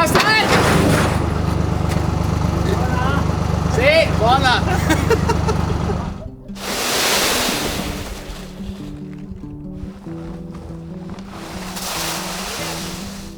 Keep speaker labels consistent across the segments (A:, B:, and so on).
A: stai? Sì, buona.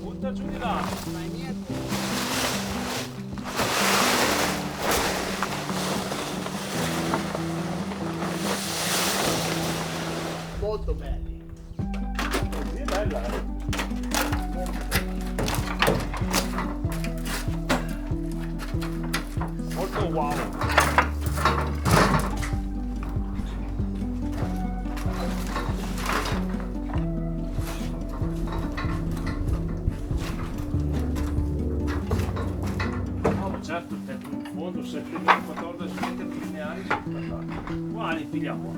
B: Butta giù di là.
A: Molto belli.
B: Sì, bella, molto wow. No, certo, il tempo in fondo, 7-14 metri lineari sono stati. Qua li pigliamo.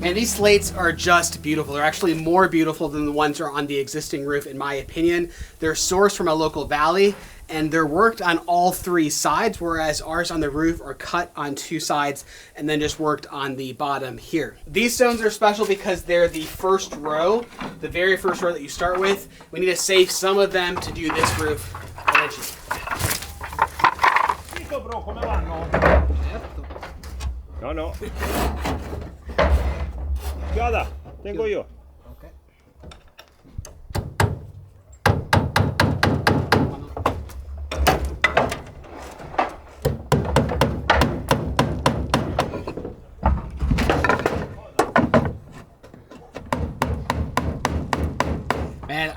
A: And these slates are just beautiful. They're actually more beautiful than the ones that are on the existing roof, in my opinion. They're sourced from a local valley, and they're worked on all three sides, whereas ours on the roof are cut on two sides and then just worked on the bottom here. These stones are special because they're the first row, the very first row that you start with. We need to save some of them to do this roof eventually.
B: Dico bro, come vanno? No, no. Guarda, tengo io.
A: Okay. Man,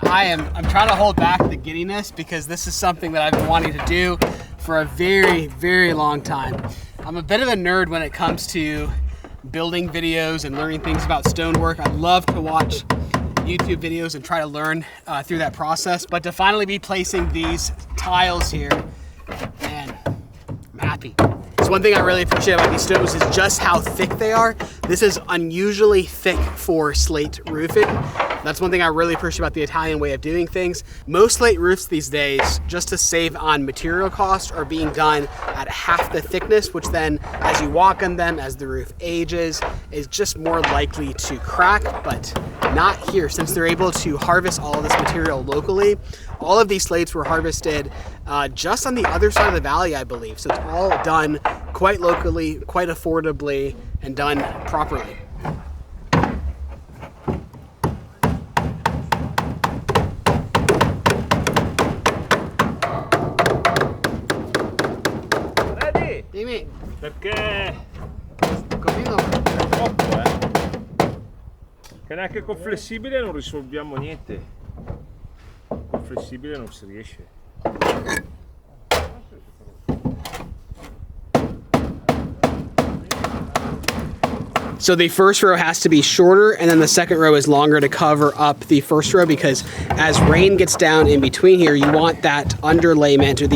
A: I'm trying to hold back the giddiness because this is something that I've been wanting to do for a very, very long time. I'm a bit of a nerd when it comes to building videos and learning things about stonework. I love to watch YouTube videos and try to learn through that process. But to finally be placing these tiles here, man, I'm happy. So one thing I really appreciate about these stones is just how thick they are. This is unusually thick for slate roofing. That's one thing I really appreciate about the Italian way of doing things. Most slate roofs these days, just to save on material costs, are being done at half the thickness, which then, as you walk on them, as the roof ages, is just more likely to crack, but not here. Since they're able to harvest all of this material locally, all of these slates were harvested just on the other side of the valley, I believe. So it's all done quite locally, quite affordably, and done properly.
B: Bradey,
A: Dimmi,
B: perché
A: così no.
B: è troppo, Che neanche con flessibile non risolviamo niente. Con flessibile non si riesce.
A: So the first row has to be shorter, and then the second row is longer to cover up the first row, because as rain gets down in between here, you want that underlayment, or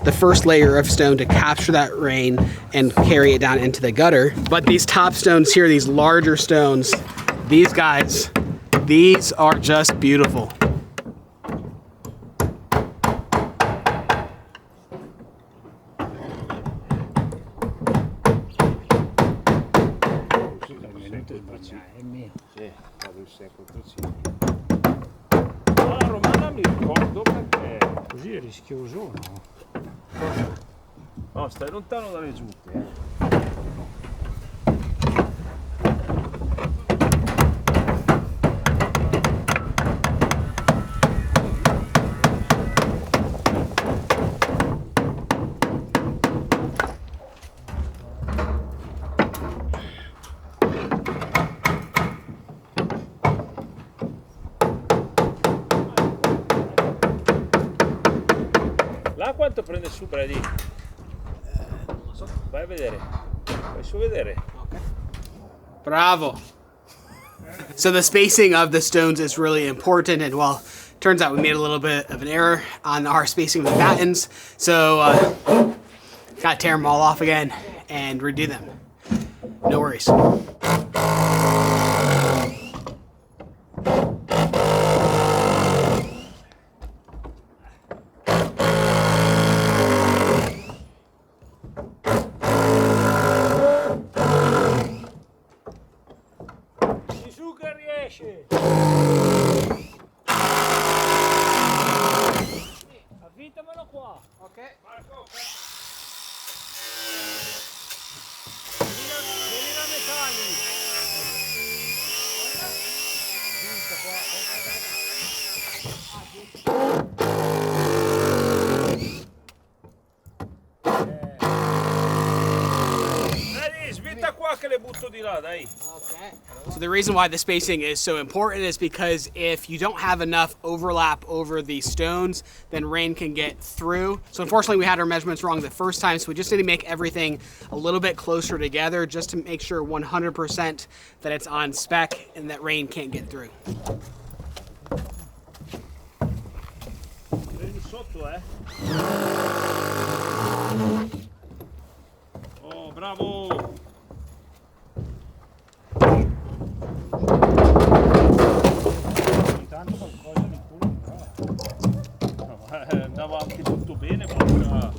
A: the first layer of stone, to capture that rain and carry it down into the gutter. But these top stones here, these larger stones, these guys, these are just beautiful.
B: Sì, vado il 645. No, la romana mi ricordo perché
C: Così è rischioso, no?
B: no, stai lontano dalle giunte. Là quanto prende su Bradey?
A: Non lo so.
B: Vai a vedere. Vai su a vedere.
A: Okay. Bravo. So the spacing of the stones is really important, and well, turns out we made a little bit of an error on our spacing of the battens. So Gotta tear them all off again and redo them. No worries.
C: Avvitamelo qua.
A: Ok.
B: Marco, vieni da metani. Dai, svitta qua che le butto di là, dai.
A: Okay. So the reason why the spacing is so important is because if you don't have enough overlap over the stones, then rain can get through. So unfortunately we had our measurements wrong the first time, so we just need to make everything a little bit closer together just to make sure 100% that it's on spec and that rain can't get through.
B: Prendi sotto, eh. Oh, bravo.
C: Intanto qualcosa di culo
B: No, andava anche tutto bene, porca.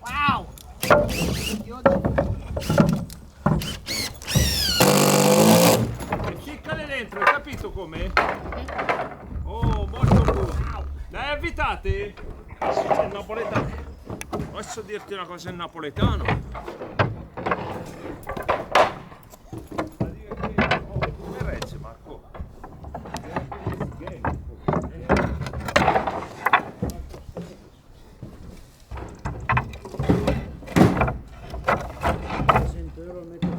A: Wow!
B: Ficcale dentro, hai capito come? Oh, molto buono. Dai, avvitate? È il napoletano. Posso dirti una cosa in napoletano? Come regge, Marco?
C: €100 al metro.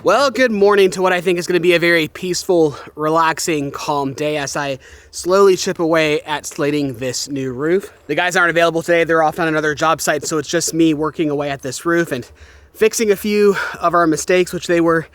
A: Well, good morning to what I think is going to be a very peaceful, relaxing, calm day as I slowly chip away at slating this new roof. The guys aren't available today. They're off on another job site, so it's just me working away at this roof and fixing a few of our mistakes, which they were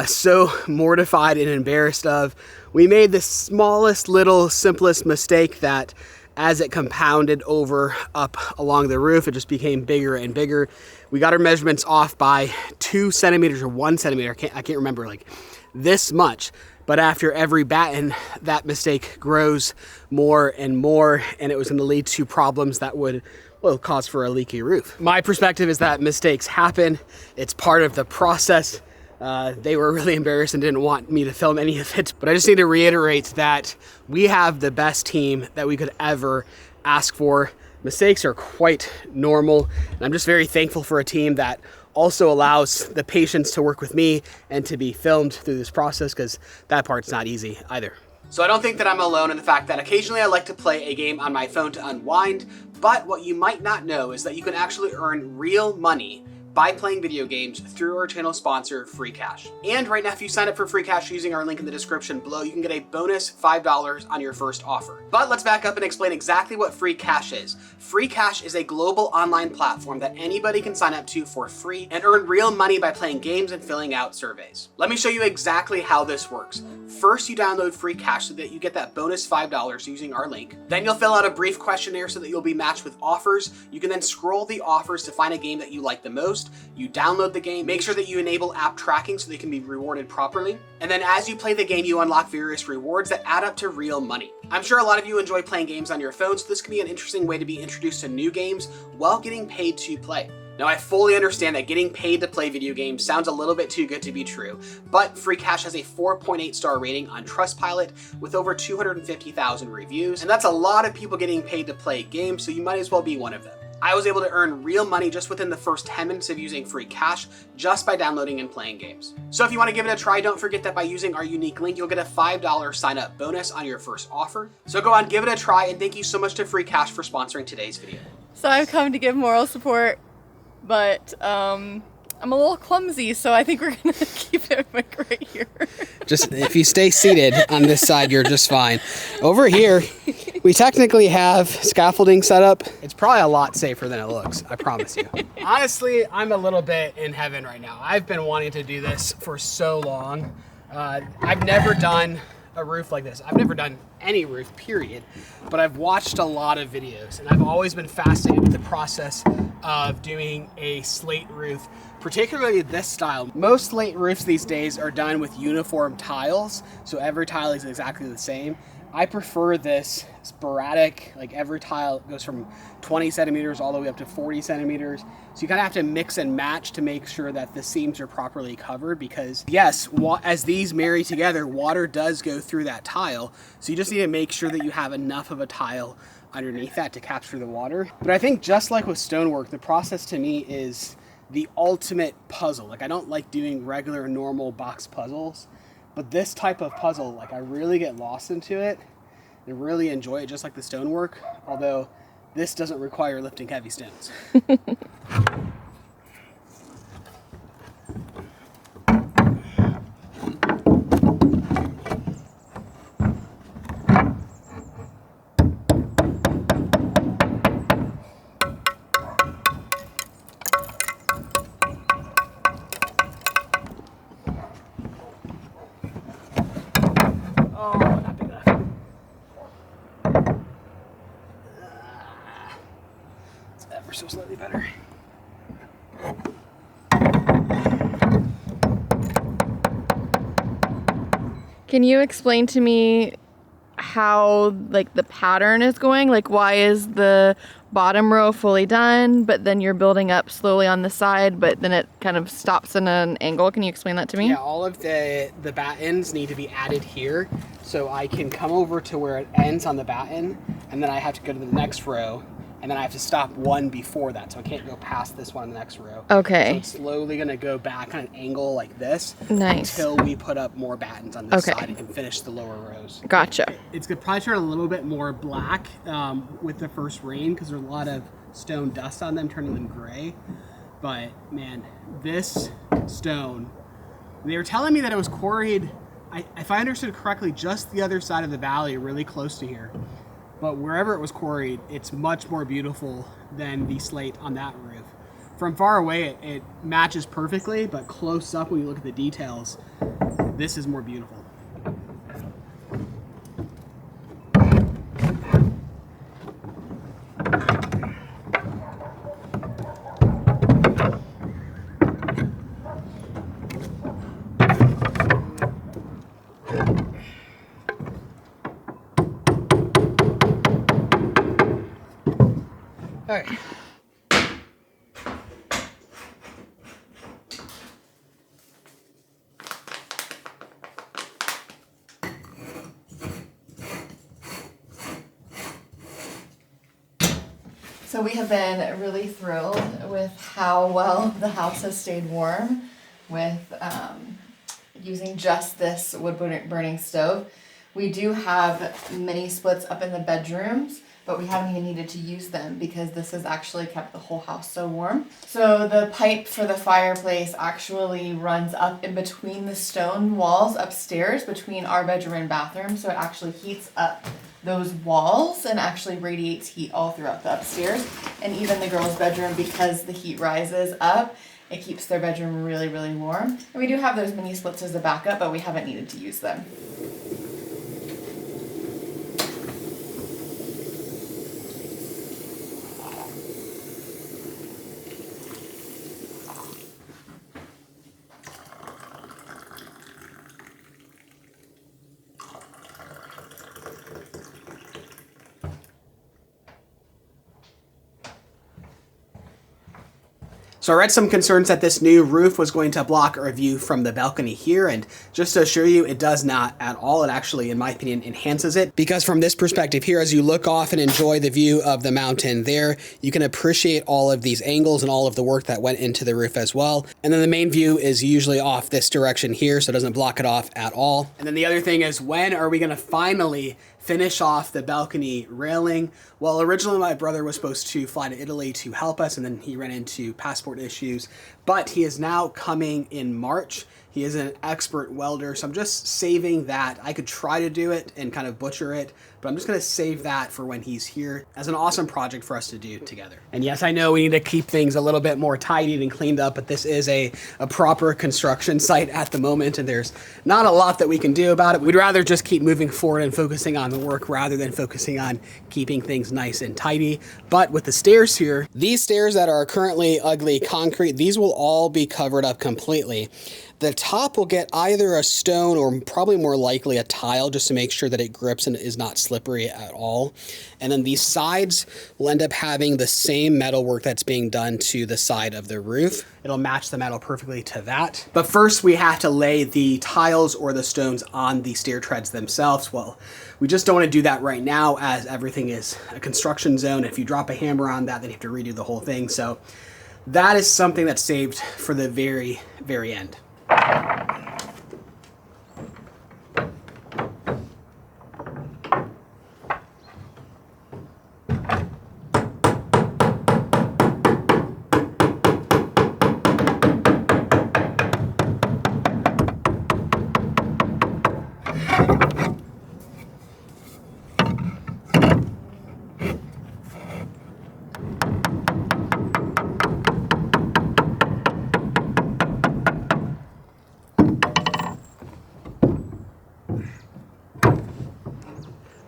A: so mortified and embarrassed of. We made the smallest, little, simplest mistake that as it compounded up along the roof, it just became bigger and bigger. We got our measurements off by 2 centimeters or 1 centimeter. I can't remember, like this much. But after every batten, that mistake grows more and more, and it was going to lead to problems that would, well, cause for a leaky roof. My perspective is that mistakes happen. It's part of the process. They were really embarrassed and didn't want me to film any of it, but I just need to reiterate that we have the best team that we could ever ask for. Mistakes are quite normal, and I'm just very thankful for a team that also allows the patience to work with me and to be filmed through this process, because that part's not easy either. So I don't think that I'm alone in the fact that occasionally I like to play a game on my phone to unwind, but what you might not know is that you can actually earn real money by playing video games through our channel sponsor, Free Cash. And right now, if you sign up for Free Cash using our link in the description below, you can get a bonus $5 on your first offer. But let's back up and explain exactly what Free Cash is. Free Cash is a global online platform that anybody can sign up to for free and earn real money by playing games and filling out surveys. Let me show you exactly how this works. First, you download Free Cash so that you get that bonus $5 using our link. Then you'll fill out a brief questionnaire so that you'll be matched with offers. You can then scroll the offers to find a game that you like the most. You download the game, make sure that you enable app tracking so they can be rewarded properly. And then as you play the game, you unlock various rewards that add up to real money. I'm sure a lot of you enjoy playing games on your phone, so this can be an interesting way to be introduced to new games while getting paid to play. Now, I fully understand that getting paid to play video games sounds a little bit too good to be true, but Free Cash has a 4.8 star rating on Trustpilot with over 250,000 reviews, and that's a lot of people getting paid to play games, so you might as well be one of them. I was able to earn real money just within the first 10 minutes of using free cash just by downloading and playing games. So if you want to give it a try, don't forget that by using our unique link, you'll get a $5 sign up bonus on your first offer. So go on, give it a try, and thank you so much to Free Cash for sponsoring today's video.
D: So I've come to give moral support, but I'm a little clumsy, so I think we're gonna keep it like right here.
A: Just if you stay seated on this side, you're just fine. Over here, we technically have scaffolding set up. It's probably a lot safer than it looks, I promise you. Honestly, I'm a little bit in heaven right now. I've been wanting to do this for so long. I've never done a roof like this. I've never done any roof, period, but I've watched a lot of videos, and I've always been fascinated with the process of doing a slate roof, particularly this style. Most slate roofs these days are done with uniform tiles, so every tile is exactly the same. I prefer this sporadic, like every tile goes from 20 centimeters all the way up to 40 centimeters. So you kind of have to mix and match to make sure that the seams are properly covered, because yes, as these marry together, water does go through that tile. So you just need to make sure that you have enough of a tile underneath that to capture the water. But I think just like with stonework, the process to me is the ultimate puzzle. Like, I don't like doing regular normal box puzzles, but this type of puzzle, like, I really get lost into it and really enjoy it, just like the stonework, although this doesn't require lifting heavy stones. Ever so slightly better.
D: Can you explain to me how like the pattern is going? Like, why is the bottom row fully done, but then you're building up slowly on the side, but then it kind of stops in an angle? Can you explain that to me?
A: Yeah, all of the battens need to be added here, so I can come over to where it ends on the batten, and then I have to go to the next row, and then I have to stop one before that, so I can't go past this one in the next row.
D: Okay.
A: So it's slowly gonna go back, kind of angle like this,
D: Nice.
A: until we put up more battens on this
D: Okay.
A: side and can finish the lower rows.
D: Gotcha.
A: It's gonna probably turn a little bit more black with the first rain, because there's a lot of stone dust on them, turning them gray. But man, this stone, they were telling me that it was quarried, if I understood correctly, just the other side of the valley, really close to here. But wherever it was quarried, it's much more beautiful than the slate on that roof. From far away, it matches perfectly, but close up, when you look at the details, this is more beautiful. All right.
D: So we have been really thrilled with how well the house has stayed warm with using just this wood burning stove. We do have mini splits up in the bedrooms, but we haven't even needed to use them because this has actually kept the whole house so warm. So the pipe for the fireplace actually runs up in between the stone walls upstairs between our bedroom and bathroom, so it actually heats up those walls and actually radiates heat all throughout the upstairs. And even the girls' bedroom, because the heat rises up, it keeps their bedroom really, really warm. And we do have those mini splits as a backup, but we haven't needed to use them.
A: So I read some concerns that this new roof was going to block our view from the balcony here, and just to assure you, it does not at all. It actually, in my opinion, enhances it, because from this perspective here, as you look off and enjoy the view of the mountain there, you can appreciate all of these angles and all of the work that went into the roof as well. And then the main view is usually off this direction here, so it doesn't block it off at all. And then the other thing is, when are we gonna finally finish off the balcony railing? Well, originally my brother was supposed to fly to Italy to help us, and then he ran into passport issues, but he is now coming in March. He is an expert welder, so I'm just saving that. I could try to do it and kind of butcher it, but I'm just gonna save that for when he's here as an awesome project for us to do together. And yes, I know we need to keep things a little bit more tidied and cleaned up, but this is a proper construction site at the moment, and there's not a lot that we can do about it. We'd rather just keep moving forward and focusing on the work rather than focusing on keeping things nice and tidy. But with the stairs here, these stairs that are currently ugly concrete, these will all be covered up completely. The top will get either a stone or probably more likely a tile, just to make sure that it grips and is not slippery at all. And then these sides will end up having the same metal work that's being done to the side of the roof. It'll match the metal perfectly to that. But first we have to lay the tiles or the stones on the stair treads themselves. Well, we just don't want to do that right now, as everything is a construction zone. If you drop a hammer on that, then you have to redo the whole thing. So that is something that's saved for the very, very end.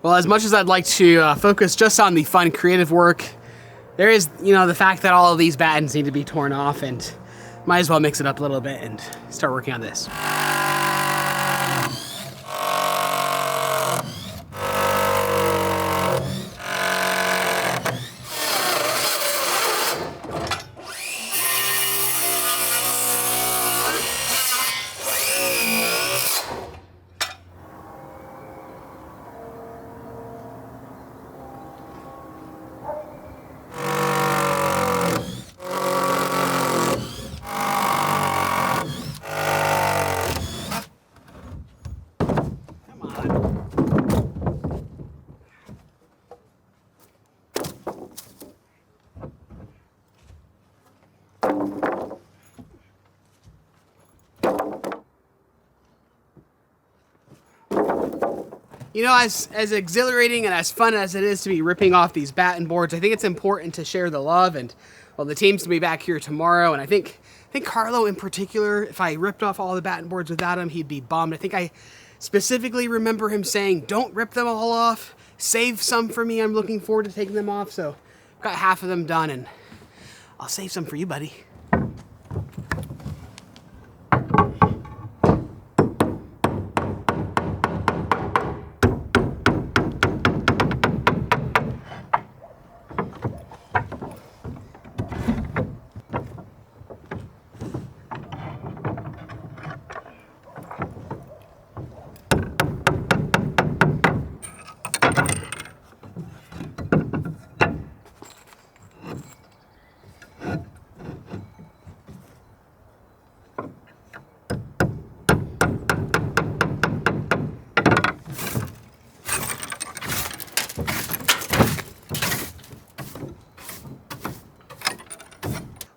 A: Well, as much as I'd like to focus just on the fun, creative work, there is, the fact that all of these battens need to be torn off, and might as well mix it up a little bit and start working on this. As exhilarating and as fun as it is to be ripping off these batten boards, I think it's important to share the love. And well, the team's gonna be back here tomorrow, and I think Carlo in particular, if I ripped off all the batten boards without him, he'd be bummed. I think I specifically remember him saying, "Don't rip them all off. Save some for me. I'm looking forward to taking them off." So I've got half of them done, and I'll save some for you, buddy.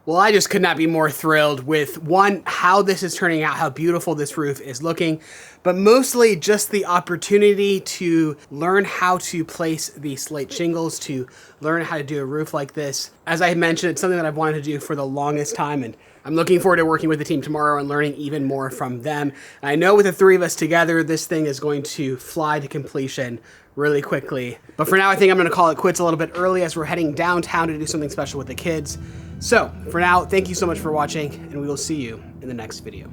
A: Well, I just could not be more thrilled with, one, how this is turning out, how beautiful this roof is looking, but mostly just the opportunity to learn how to place the slate shingles, to learn how to do a roof like this. As I mentioned, it's something that I've wanted to do for the longest time, and I'm looking forward to working with the team tomorrow and learning even more from them. And I know with the three of us together, this thing is going to fly to completion really quickly. But for now, I think I'm gonna call it quits a little bit early, as we're heading downtown to do something special with the kids. So for now, thank you so much for watching, and we will see you in the next video.